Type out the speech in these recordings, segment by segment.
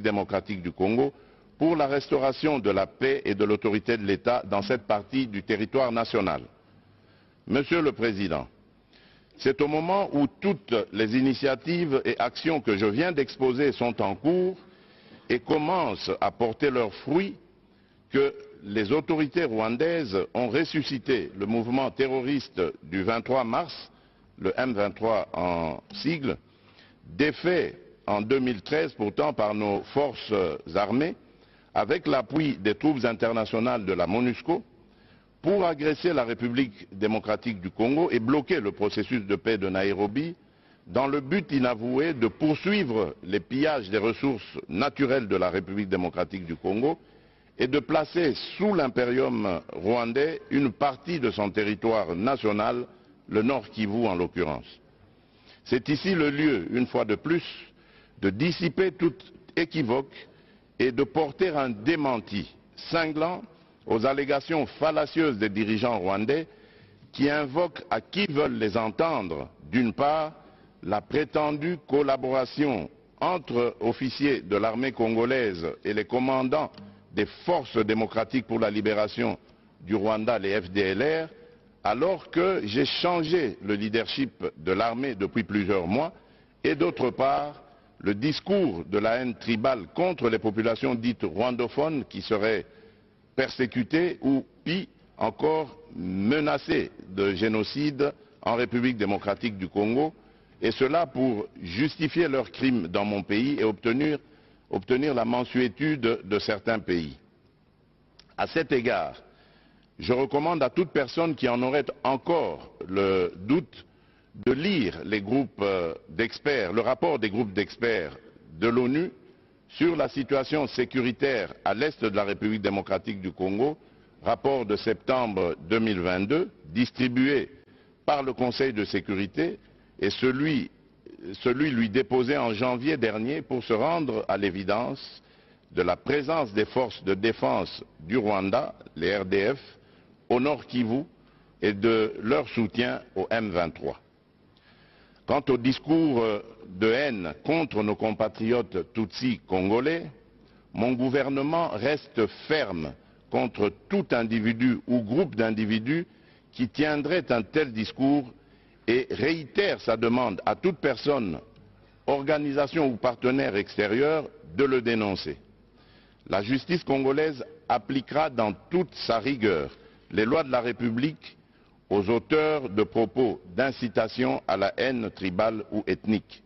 démocratique du Congo pour la restauration de la paix et de l'autorité de l'État dans cette partie du territoire national. Monsieur le Président, c'est au moment où toutes les initiatives et actions que je viens d'exposer sont en cours et commencent à porter leurs fruits que les autorités rwandaises ont ressuscité le mouvement terroriste du 23 mars, le M23 en sigle, défait en 2013 pourtant par nos forces armées, avec l'appui des troupes internationales de la MONUSCO, pour agresser la République démocratique du Congo et bloquer le processus de paix de Nairobi, dans le but inavoué de poursuivre les pillages des ressources naturelles de la République démocratique du Congo et de placer sous l'impérium rwandais une partie de son territoire national, le Nord Kivu en l'occurrence. C'est ici le lieu, une fois de plus, de dissiper toute équivoque et de porter un démenti cinglant aux allégations fallacieuses des dirigeants rwandais qui invoquent à qui veulent les entendre, d'une part, la prétendue collaboration entre officiers de l'armée congolaise et les commandants des forces démocratiques pour la libération du Rwanda, les FDLR, alors que j'ai changé le leadership de l'armée depuis plusieurs mois, et d'autre part, le discours de la haine tribale contre les populations dites rwandophones qui seraient persécutées ou, pis encore, menacées de génocide en République démocratique du Congo, et cela pour justifier leurs crimes dans mon pays et obtenir la mansuétude de certains pays. À cet égard, je recommande à toute personne qui en aurait encore le doute de lire les groupes d'experts, le rapport des groupes d'experts de l'ONU sur la situation sécuritaire à l'est de la République démocratique du Congo, rapport de septembre 2022, distribué par le Conseil de sécurité, et celui lui déposé en janvier dernier pour se rendre à l'évidence de la présence des forces de défense du Rwanda, les RDF, au Nord Kivu et de leur soutien au M23. Quant au discours de haine contre nos compatriotes tutsis congolais, mon gouvernement reste ferme contre tout individu ou groupe d'individus qui tiendrait un tel discours et réitère sa demande à toute personne, organisation ou partenaire extérieur de le dénoncer. La justice congolaise appliquera dans toute sa rigueur les lois de la République aux auteurs de propos d'incitation à la haine tribale ou ethnique.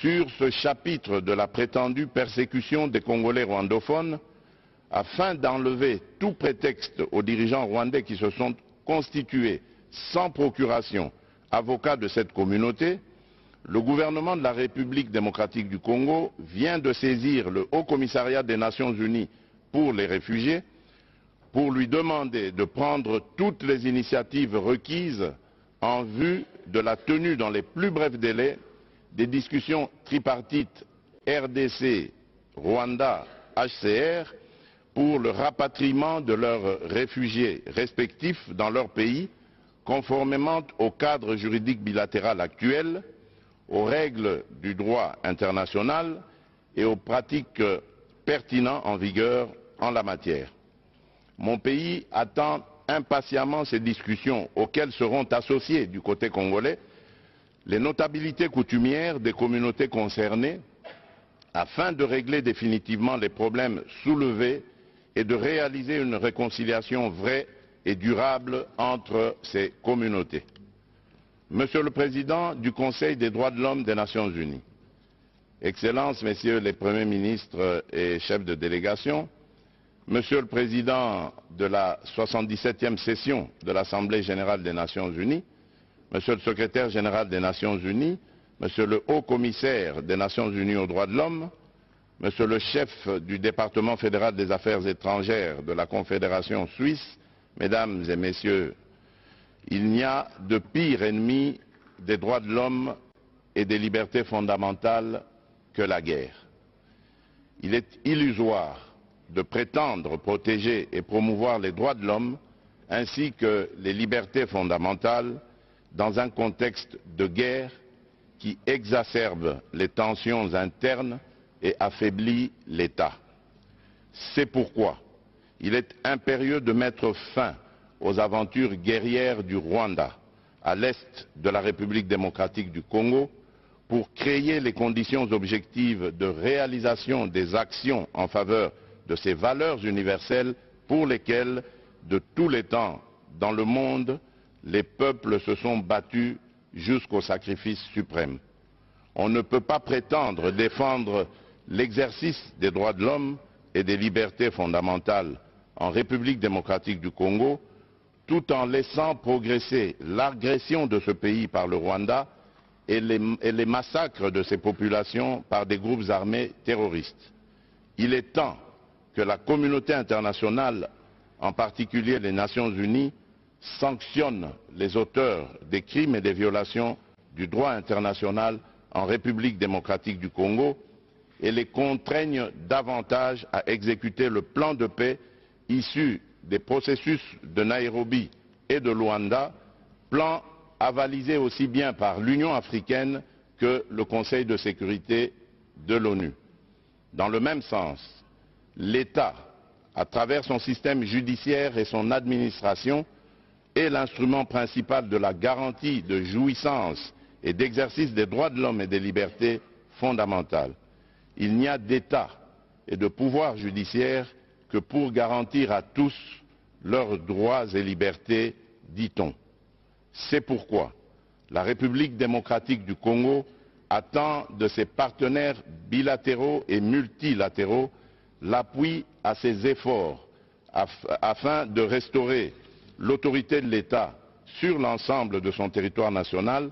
Sur ce chapitre de la prétendue persécution des Congolais rwandophones, afin d'enlever tout prétexte aux dirigeants rwandais qui se sont constitués sans procuration avocats de cette communauté, le gouvernement de la République démocratique du Congo vient de saisir le Haut Commissariat des Nations Unies pour les réfugiés pour lui demander de prendre toutes les initiatives requises en vue de la tenue dans les plus brefs délais des discussions tripartites RDC, Rwanda, HCR pour le rapatriement de leurs réfugiés respectifs dans leur pays, conformément au cadre juridique bilatéral actuel, aux règles du droit international et aux pratiques pertinentes en vigueur en la matière. Mon pays attend impatiemment ces discussions auxquelles seront associés du côté congolais les notabilités coutumières des communautés concernées afin de régler définitivement les problèmes soulevés et de réaliser une réconciliation vraie et durable entre ces communautés. Monsieur le Président du Conseil des droits de l'homme des Nations Unies, Excellences, Messieurs les Premiers ministres et chefs de délégation, Monsieur le Président de la 77e session de l'Assemblée générale des Nations Unies, Monsieur le Secrétaire général des Nations Unies, Monsieur le Haut Commissaire des Nations Unies aux droits de l'homme, Monsieur le chef du département fédéral des affaires étrangères de la Confédération suisse, Mesdames et Messieurs, il n'y a de pire ennemi des droits de l'homme et des libertés fondamentales que la guerre. Il est illusoire de prétendre protéger et promouvoir les droits de l'homme ainsi que les libertés fondamentales dans un contexte de guerre qui exacerbe les tensions internes et affaiblit l'État. C'est pourquoi il est impérieux de mettre fin aux aventures guerrières du Rwanda à l'est de la République démocratique du Congo pour créer les conditions objectives de réalisation des actions en faveur de ces valeurs universelles pour lesquelles, de tous les temps dans le monde, les peuples se sont battus jusqu'au sacrifice suprême. On ne peut pas prétendre défendre l'exercice des droits de l'homme et des libertés fondamentales en République démocratique du Congo tout en laissant progresser l'agression de ce pays par le Rwanda et les massacres de ses populations par des groupes armés terroristes. Il est temps que la communauté internationale, en particulier les Nations Unies, sanctionne les auteurs des crimes et des violations du droit international en République démocratique du Congo et les contraigne davantage à exécuter le plan de paix issu des processus de Nairobi et de Luanda, plan avalisé aussi bien par l'Union africaine que le Conseil de sécurité de l'ONU. Dans le même sens, l'État, à travers son système judiciaire et son administration, est l'instrument principal de la garantie de jouissance et d'exercice des droits de l'homme et des libertés fondamentales. Il n'y a d'État et de pouvoir judiciaire que pour garantir à tous leurs droits et libertés, dit-on. C'est pourquoi la République démocratique du Congo attend de ses partenaires bilatéraux et multilatéraux l'appui à ses efforts afin de restaurer l'autorité de l'État sur l'ensemble de son territoire national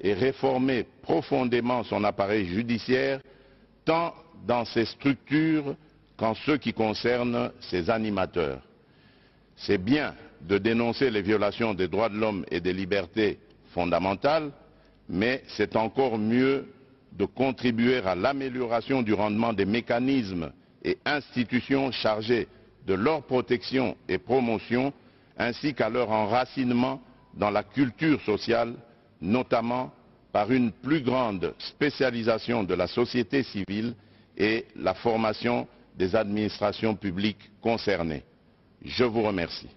et réformer profondément son appareil judiciaire, tant dans ses structures qu'en ce qui concerne ses animateurs. C'est bien de dénoncer les violations des droits de l'homme et des libertés fondamentales, mais c'est encore mieux de contribuer à l'amélioration du rendement des mécanismes et institutions chargées de leur protection et promotion, ainsi qu'à leur enracinement dans la culture sociale, notamment par une plus grande spécialisation de la société civile et la formation des administrations publiques concernées. Je vous remercie.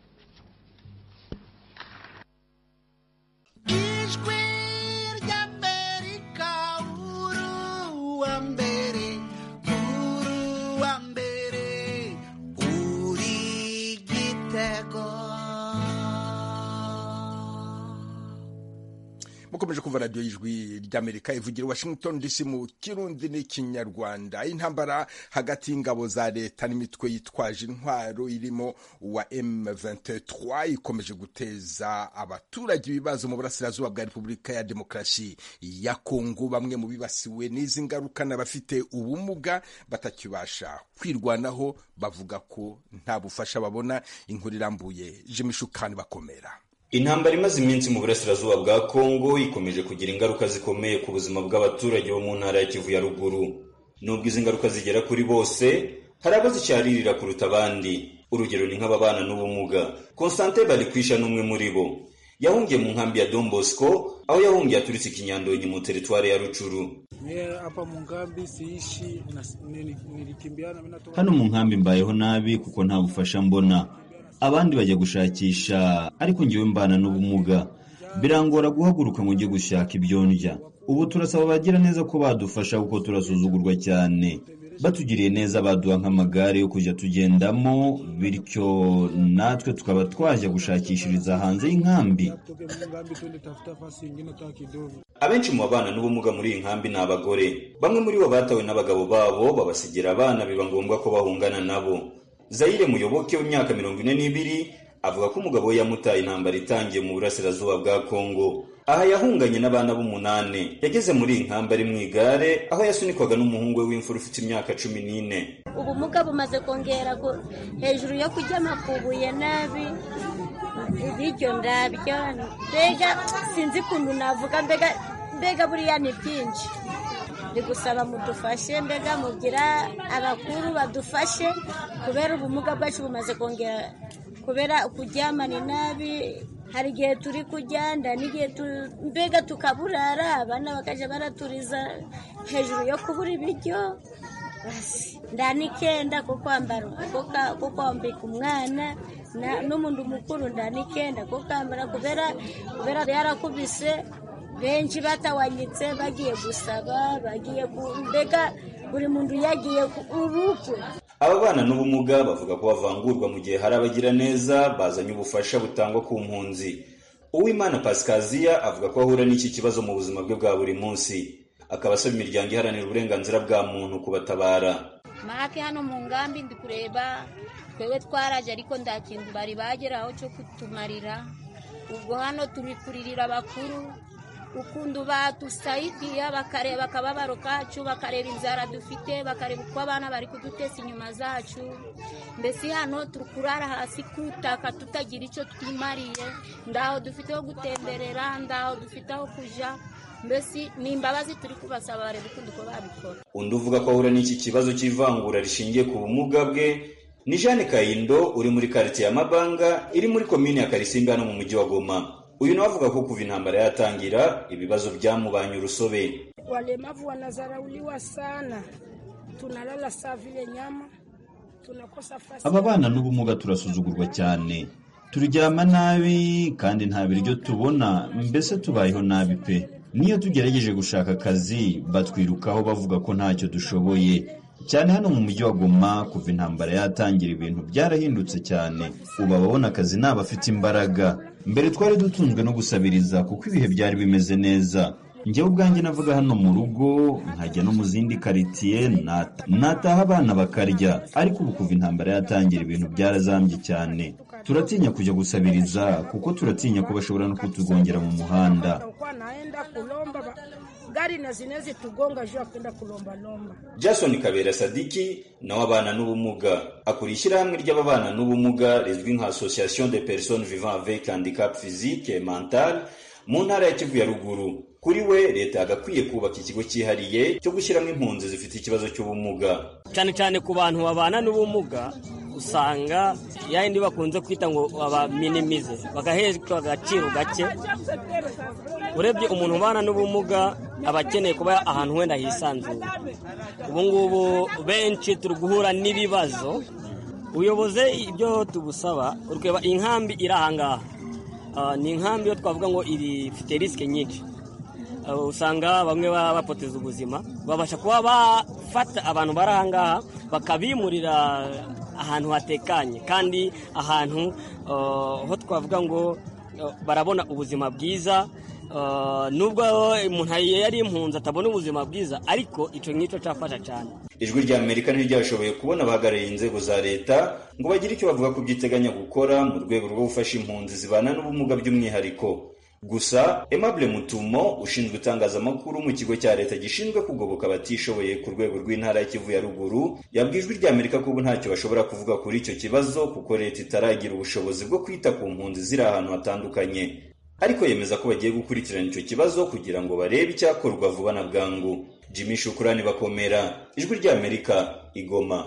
mukomeje kumva radiyo y'ijwi ry'Amerika ivugira Washington DC mu Kirundi n'Ikinyarwanda. Intambara hagati y'ingabo za leta n'imitwe yitwaje intwaro irimo wa M23 ikomeje guteza abaturage ibibazo mu burasirazuba bwa Repubulika ya Demokarasi ya Kongo. Bamwe mu bibasiwe n'izi ngaruka n'abafite ubumuga batakibasha kwirwanaho bavuga ko nta bufasha babona. Inkuru irambuye Jimishukani bakomera. Intambara imaze iminsi mu burasirazuba bwa Kongo ikomeje kugira ingaruka zikomeye ku buzima bw'abaturage bo mu ntara ya Kivu ya ruguru. Nubwo izi ngaruka zigera kuri bose, hari abazicaririra kuruta abandi. Urugero ni nk'ababana n'ubumuga. Constantin Balikwisha n'umwe muri bo. Yahungiye mu nkambi ya Don Bosco, aho yahungiye aturitse Kinyandonyi mu teritwari ya Rucuru. Hano mu nkambi mbayeho nabi kuko nta bufasha mbona. Abandi bajya gushakisha, ariko ngiwe mbana n'ubumuga. Birangora guhaguruka ngo njye gushaka ibyo ndya. Ubu turasaba abagira neza ko badufasha kuko turasuzugurwa cyane. Batugiriye neza baduha nk'amagare yo kujya tugendamo, bityo natwe tukaba twajya gushakishiriza hanze y'inkambi. Abenshi mu bana n'ubumuga muri iyi nkambi ni abagore. Bamwe muri bo batawe n'abagabo babo babasigira abana, biba ngombwa ko bahungana nabo. Zaire Muyoboke w'imyaka 42 avuga ko umugabo we yamutaye intambara itangiye mu burasirazuba bwa Kongo. Aha yahunganye n'abana b'umunane. Yageze muri inkambi ari mu igare aho yasunikwaga n'umuhungu we w'imfura ufite imyaka 14. Ubumuga bumaze kongera hejuru yo kujya makubuye nabi. Ibiryo ndabyo mbega sinzi kuntu navuga mbega buriya ni byinshi. Ndigusaba mudufashe, mbega mugira abakuru badufashe kubera ubumuga bwacu bumaze kongera, kubera kuryamana nabi. Hari igihe turi kujyanda n'igihe mbega tukaburara, abana bakaje baraturiza hejuru yo kubura ibiryo. ndanikenda ko kwambika umwana n'umuntu mukuru ndanikenda ko kambara kubera yarakubise benshi batawanyitse bagiye gusaba bagiye mbega buri muntu yagiye urukwe. Aba bana n'ubumuga bavuga ko bavangurwa mu gihe hari abagira neza bazanye ubufasha butangwa ku mpunzi. Uwimana Pascasia avuga ko ahura n'iki kibazo mu buzima bwe bwa buri munsi, akaba asaba imiryango iharanira uburenganzira bwa muntu kubatabara. Make hano mu ngambi ndi kureba twewe twaraje ariko nta kintu bari bageraho cyo kutumarira. Ubwo hano turi kuririra bakuru ukundu batusaidia bakareba akababaro kacu, bakareba inzara dufite, bakareba uko abana bari kudutesa inyuma zacu. Mbese hano tukurara hasi kutaka tutagira icyo twimariye, ndaho dufite ho gutemberera, ndaho dufite aho kuja. Mbese ni imbabazi turi kubasaba barebe ukundu ko babikora. Undi uvuga ko ahura n'iki kibazo cy'ivangura rishingiye ku bumuga bwe ni Jeanne Kayindo uri muri quartier ya Mabanga iri muri komine ya Karisimbi hano mu mujyi wa Goma. Uyu nawe avuga ko kuva intambara yatangira ibibazo byamubanye urusobe. Walemavu wanazarauliwa sana, tunalala saa vile nyama, tunakosa fasi. Aba bana n'ubumuga turasuzugurwa cyane, turyama nabi kandi nta biryo tubona, mbese tubayeho nabi pe. Niyo tugerageje gushaka akazi batwirukaho bavuga ko ntacyo dushoboye. Cyane hano mu mujyi wa Goma kuva intambara yatangira ibintu byarahindutse cyane. Ubu ababona akazi n'abafite imbaraga. Mbere twari dutunzwe no gusabiriza kuko ibihe byari bimeze neza. Njyewe ubwanjye navuga hano mu rugo nkajya no mu zindi quartier nataha abana bakarya, ariko ubu kuva intambara yatangira ibintu byarazambye cyane. Turatinya kujya gusabiriza kuko turatinya ko bashobora no kutugongera mu muhanda. Gari na zinezi tugonga jua kwenda kulomba lomba. Jason Kabera Sadiki nawe abana n'ubumuga akuriye ishyirahamwe ry'ababana n'ubumuga rizwi nka Association des personnes vivant avec handicap physique et mental mu ntara ya Kivu ya ruguru. Kuri we leta yagakwiye kubaka ikigo cyihariye cyo gushyiramo impunzi zifite ikibazo cy'ubumuga. Cyane ku bantu babana n'ubumuga usanga yindi bakunze kwita ngo abaminimize bagahezwa agaciro gake. Urebye umuntu ubana n'ubumuga abakeneye kuba ahantu wenda hisanzuye. Ubu ngubu benshi turi guhura n'ibibazo. Uyoboze ibyo tubusaba urweba inkambi irahangaha. Ni inkambi yo twavuga ngo iri ifite riske nyinshi. Usanga bamwe bapoteza ubuzima, babasha kuba bafata abantu barahangaha bakabimurira ahantu hatekanye kandi ahantu ho twavuga ngo barabona ubuzima bwiza. Nubwo umuntu yari impunzi atabona ubuzima bwiza, ariko icyo ngicyo cyafasha cyane. Ijwi rya Amerika ntiryashoboye kubona abahagarariye inzego za leta ngo bagire icyo bavuga ku byiteganya gukora mu rwego rwo gufasha impunzi zibana n'ubumuga by'umwihariko. Gusa Aimable Mutumo ushinzwe itangazamakuru mu kigo cya leta gishinzwe kugoboka abatishoboye ku rwego rw'intara ya Kivu ya ruguru yabwiye Ijwi rya Amerika ko ubu ntacyo bashobora kuvuga kuri icyo kibazo kuko leta itaragira ubushobozi bwo kwita ku mpunzi ziri ahantu hatandukanye. Ariko yemeza ko bagiye gukurikirana icyo kibazo kugira ngo barebe icyakorwa vuba na bwangu. Jimmy Shukrani Bakomera, Ijwi rya Amerika, Igoma.